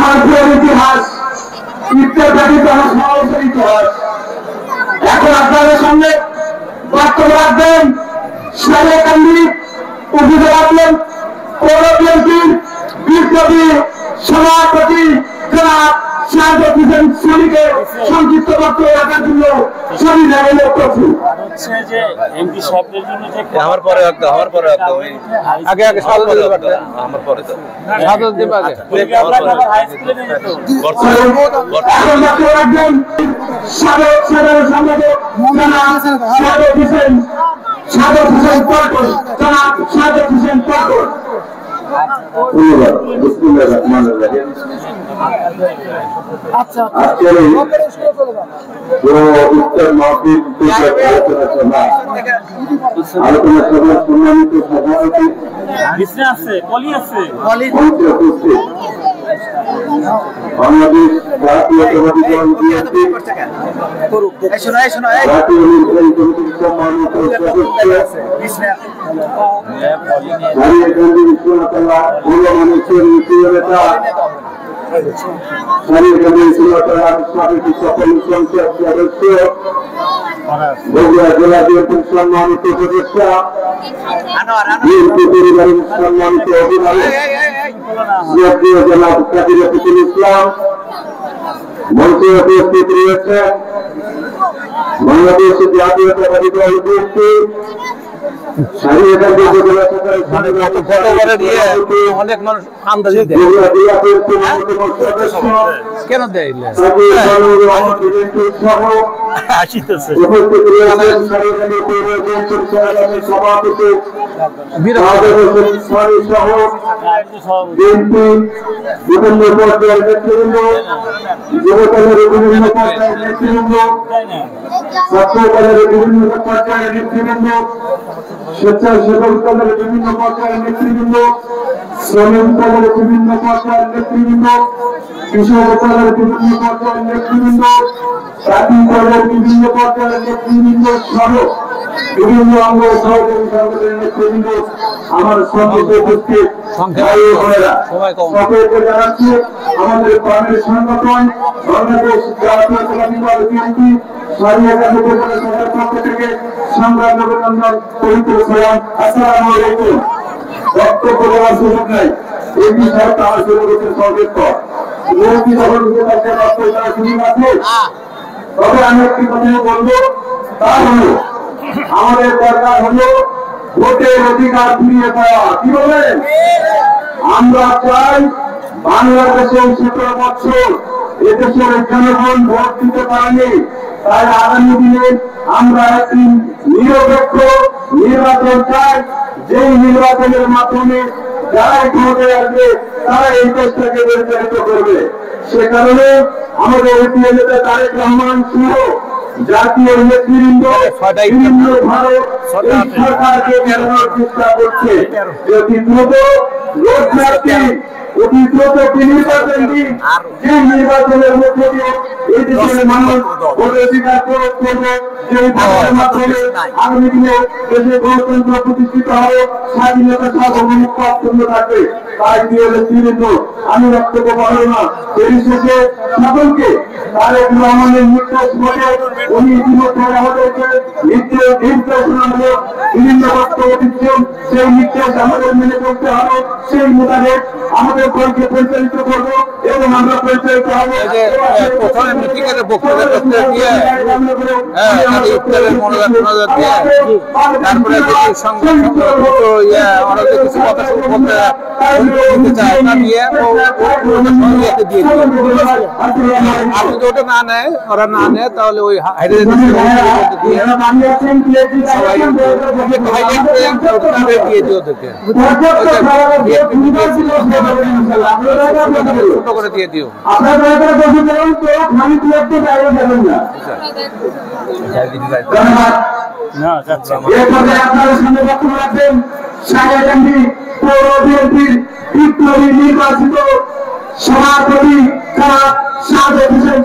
আমার প্রিয় ইতিহাস ইত্যাদি জনসমাবেশের ইতিহাস। এখন আপনাদের সামনে বক্তব্য রাখবেন সালেকান্দি উপজেলা পৌর বিএনপির বিপ্লবী সভাপতি জনাব শাহাদাত হোসেন সনিকে সংক্ষিপ্ত বক্তব্য রাখার জন্য সবই জায়গায় করছি। আমার পরে আগে আমার পরে রাখবেন সাবেক সাধারণ সম্পাদক জনাব শাহাদাত হোসেন পল্টন। জনাব শাহাদাত হোসেন পল্টন। আলোচনা সভার সম্মানিত সভাপতি বাংলাদেশ জাতীয়তাবাদী দল বিএনপি জাতীয় নির্বাহী কমিটির সম্মানিত সদস্য সারিয়াকান্দি বিশ্বনাথ পৌর মানুষের প্রিয় নেতা সারিয়াকান্দি বিশ্বনাথ সমিতির সকল সংসদ সদস্য বগুড়া জেলা বিএনপির সম্মানিত সদস্য বিএনপি পরিবারের সম্মানিত অভিভাবক জাতীয় জনাব কাজী রফিকুল ইসলাম মঞ্চে উপস্থিত রয়েছে বাংলাদেশ জাতীয়তাবাদী দল বিএনপি অনেক মানুষ কেন দেয় বিভিন্ন পর্যায়ের নেতৃবৃন্দ যুবদলের বিভিন্ন পর্যায়ের নেতৃবৃন্দ ছাত্রদলের বিভিন্ন পর্যায়ের নেতৃবৃন্দ স্বেচ্ছাসেবক দলের বিভিন্ন পর্যায়ের নেতৃবৃন্দ শ্রমিক দলের বিভিন্ন পর্যায়ের নেতৃবৃন্দ কৃষক দলের বিভিন্ন পর্যায়ের নেতৃবৃন্দ জাতি দলের বিভিন্ন পর্যায়ের নেতৃবৃন্দ সহ বিভিন্ন অঙ্গ সহযোগী সংগঠনের নেতৃবৃন্দ আমার সঙ্গে উপস্থিত সকলকে জানাচ্ছি আমাদের প্রাণের সংগঠন বাংলাদেশ জাতীয়তাবাদী দল বিএনপি সারিয়াকান্দি উপজেলা সভার পক্ষ থেকে সংগ্রাম অভিনন্দন পবিত্র সালাম। আসসালামু আলাইকুম। বক্তব্য দেওয়ার সুযোগ নাই, এই বিষয়ে তার সুযোগের সংক্ষিপ্ত বিরোধী যখন সুযোগ আছে। তবে আমি একটি কথা বলবো, তা হলো আমাদের দরকার হলো ভোটের অধিকার ফিরিয়ে পাওয়া। কি বলেন? আমরা চাই বাংলাদেশের 17 বছর এদেশের জনগণ ভোট দিতে পারেনি, তাই আগামী দিনে আমরা একটি নিরপেক্ষ নির্বাচন চাই, যেই নির্বাচনের মাধ্যমে যারাই ক্ষমতা আসবে তারা এই দেশটাকে পরিচালিত করবে। সে কারণে আমাদের এমপি নেতা তারেক রহমান সহ জাতীয় নেতৃবৃন্দ বিভিন্ন ভারত সরকারকে বেরোনোর চেষ্টা করছে। অতি দ্রুত নির্বাচন দিন, যে নির্বাচনের মধ্যে দিয়ে এই দেশের মানুষ অধিকার প্রয়োগ করবে, যে মাধ্যমে আগামী দিনে দেশে গণতন্ত্র প্রতিষ্ঠিত হবে, স্বাধীনতা সার্বভৌমত্ব থাকবে। তাই প্রিয় নেতৃবৃন্দ, আমি বক্তব্য বলব না, পরিশেষে সকলকে তারেক রহমানের নির্দেশ মতে উনি ইতিমধ্যে আমাদেরকে নির্দেশনামূলক বিভিন্ন বক্তব্য দিচ্ছেন, সেই নির্দেশ আমাদের মেনে চলতে হবে। সেই মোতাবেক আমাদের দলকে পরিচালিত করবো এবং আমরা পরিচালিত হবো। প্রথমে মিটিংয়ের বক্তব্য তারপরে কিছু কথা বলতে চায় ওটা নিয়ে দিয়ে আপনি যদি ওটা না নেয়, ওরা না নেয়, তাহলে ওই দিয়ে দিও ওদেরকে ছোট করে দিয়ে দিও। সারিয়াকান্দি পৌর বিএনপির বিপ্লবী নির্বাচিত সভাপতি জনাব শাহাদাত হোসেন